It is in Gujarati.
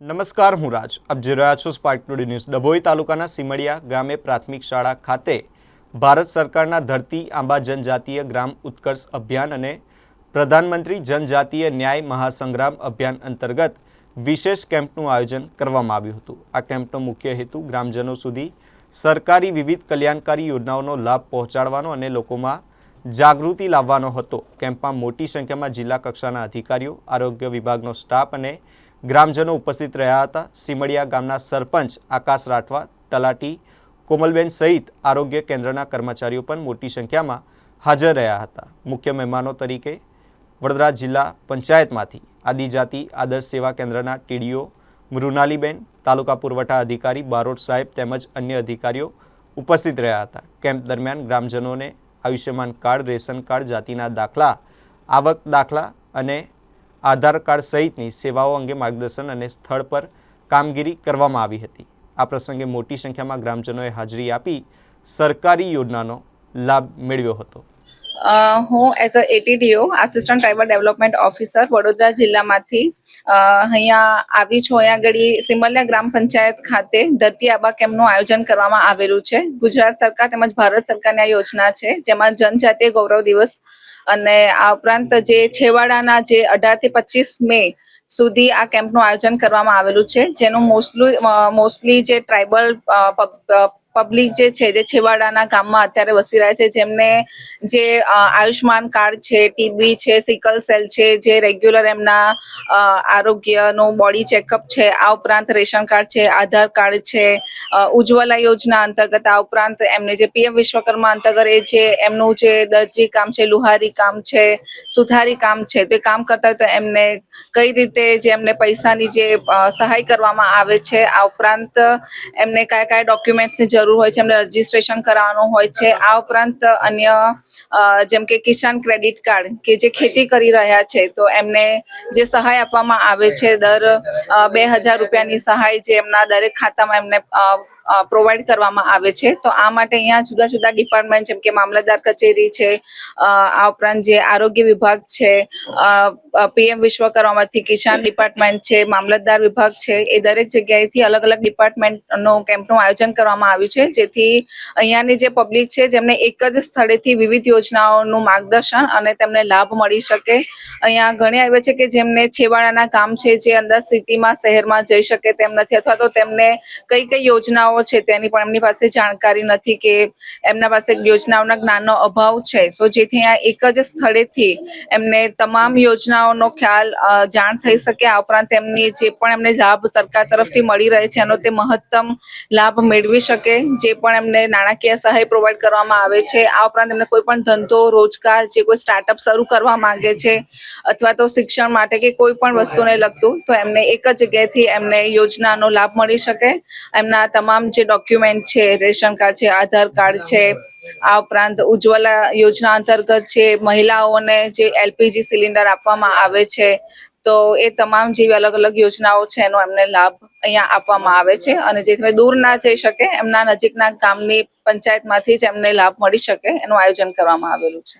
નમસ્કાર, હું રાજ. આપ જોઈ રહ્યા છો સ્પાર્ક ટુડે ન્યૂઝ. ડભોઈ તાલુકાના સીમડિયા ગામે પ્રાથમિક શાળા ખાતે ભારત સરકારના ધરતી આંબા જનજાતીય ગ્રામ ઉત્કર્ષ અભિયાન અને પ્રધાનમંત્રી જનજાતીય ન્યાય મહાસંગ્રામ અભિયાન અંતર્ગત વિશેષ કેમ્પનું આયોજન કરવામાં આવ્યું હતું. આ કેમ્પનો મુખ્ય હેતુ ગ્રામજનો સુધી સરકારી વિવિધ કલ્યાણકારી યોજનાઓનો લાભ પહોંચાડવાનો અને લોકોમાં જાગૃતિ લાવવાનો હતો. કેમ્પમાં મોટી સંખ્યામાં જિલ્લા કક્ષાના અધિકારીઓ, આરોગ્ય વિભાગનો સ્ટાફ અને ગ્રામજનો ઉપસ્થિત રહ્યા હતા. સીમડિયા ગામના સરપંચ આકાશ રાઠવા, તલાટી કોમલબેન સહિત આરોગ્ય કેન્દ્રના કર્મચારીઓ પણ મોટી સંખ્યામાં હાજર રહ્યા હતા. મુખ્ય મહેમાનો તરીકે વડોદરા જિલ્લા પંચાયતમાંથી આદિજાતિ આદર્શ સેવા કેન્દ્રના ટીડીઓ મૃણાલીબેન, તાલુકા પુરવઠા અધિકારી બારોટ સાહેબ તેમજ અન્ય અધિકારીઓ ઉપસ્થિત રહ્યા હતા. કેમ્પ દરમિયાન ગ્રામજનોને આયુષ્યમાન કાર્ડ, રેશન કાર્ડ, જાતિના દાખલા, આવક દાખલા અને આધાર કાર્ડ સહિતની સેવાઓ અંગે માર્ગદર્શન અને સ્થળ પર કામગીરી કરવામાં આવી હતી. આ પ્રસંગે મોટી સંખ્યામાં ગ્રામજનોએ હાજરી આપી સરકારી યોજનાનો લાભ મેળવ્યો હતો. હું as a ATDO assistant tribal development officer Vadodara જિલ્લામાંથી અહીંયા આવી છું. અહીંયા આગળ સીમલિયા ગ્રામ પંચાયત ખાતે ધરતી આબા કેમ્પનું આયોજન કરવામાં આવેલું છે. ગુજરાત સરકાર તેમજ ભારત સરકારની આ યોજના છે, જેમાં જનજાતીય ગૌરવ દિવસ અને આ ઉપરાંત જે છેવાડાના જે 18 થી 25 મે સુધી આ કેમ્પનું આયોજન કરવામાં આવેલું છે, જેનું મોસ્ટલી જે ટ્રાઇબલ પબ્લિક જે છે, જે છેવાડાના ગામમાં અત્યારે વસી રહ્યા છે, જેમને જે આયુષ્માન કાર્ડ છે, ટીબી છે, સિકલ સેલ છે, જે રેગ્યુલર એમના આરોગ્યનું બોડી ચેકઅપ છે, આ ઉપરાંત રેશન કાર્ડ છે, આધાર કાર્ડ છે, ઉજ્જવલા યોજના અંતર્ગત, આ ઉપરાંત એમને જે પીએમ વિશ્વકર્મા અંતર્ગત એ જે એમનું જે દરજી કામ છે, લુહારી કામ છે, સુથારી કામ છે, તો એ કામ કરતા હોય તો એમને કઈ રીતે જે એમને પૈસાની જે સહાય કરવામાં આવે છે, આ ઉપરાંત એમને કયા કયા ડોક્યુમેન્ટ્સની જરૂર હોય છે, એમને રજીસ્ટ્રેશન કરાવવાનું હોય છે, આ ઉપરાંત અન્ય જેમ કે કિસાન ક્રેડિટ કાર્ડ કે જે ખેતી કરી રહ્યા છે, તો એમને જે સહાય આપવામાં આવે છે, દર 2000 રૂપિયાની સહાય જે એમના દરેક ખાતામાં એમને પ્રોવાઈડ કરવામાં આવે છે. તો આ માટે અહીંયા જુદા જુદા ડિપાર્ટમેન્ટ જેમ કે મામલતદાર કચેરી છે, આ ઉપરાંત જે આરોગ્ય વિભાગ છે, પીએમ વિશ્વકર્મામાંથી કિસાન ડિપાર્ટમેન્ટ છે, મામલતદાર વિભાગ છે, એ દરેક જગ્યાએથી અલગ અલગ ડિપાર્ટમેન્ટનો કેમ્પનું આયોજન કરવામાં આવ્યું છે, જેથી અહીંયાની જે પબ્લિક છે, જેમને એક જ સ્થળેથી વિવિધ યોજનાઓનું માર્ગદર્શન અને તેમને લાભ મળી શકે. અહીંયા ઘણી આવે છે કે જેમને છેવાડાના કામ છે, જે અંદર સિટીમાં શહેરમાં જઈ શકે તેમ નથી, અથવા તો તેમને કઈ કઈ યોજનાઓ છે તેની પણ એમની પાસે જાણકારી નથી, કે એમના પાસે યોજનાઓના જ્ઞાનનો અભાવ છે, તો જેથી આ એક જ સ્થળેથી એમને તમામ યોજનાઓનો ખ્યાલ જાણ થઈ શકે. આ ઉપરાંત એમની જે પણ એમને લાભ સરકાર તરફથી મળી રહે છે એનો તે મહત્તમ લાભ મેળવી શકે. જે પણ એમને નાણાકીય સહાય પ્રોવાઈડ કરવામાં આવે છે, આ ઉપરાંત એમને કોઈ પણ ધંધો, રોજગાર, જે કોઈ સ્ટાર્ટઅપ શરૂ કરવા માંગે છે અથવા તો શિક્ષણ માટે કે કોઈ પણ વસ્તુને લગતું, તો એમને એક જ જગ્યાએથી એમને યોજનાનો લાભ મળી શકે. એમના તમામ જે ડોક્યુમેન્ટ છે, રેશન કાર્ડ છે, આધાર કાર્ડ છે, આ ઉપરાંત ઉજ્જવલા યોજના અંતર્ગત જે મહિલાઓને જે એલપીજી સિલિન્ડર આપવામાં આવે છે, તો એ તમામ જેવી અલગ અલગ યોજનાઓ છે એનો એમને લાભ અહીંયા આપવામાં આવે છે, અને જેથી દૂર ના જઈ શકે, એમના નજીકના ગામની પંચાયતમાંથી જ એમને લાભ મળી શકે એનું આયોજન કરવામાં આવેલું છે.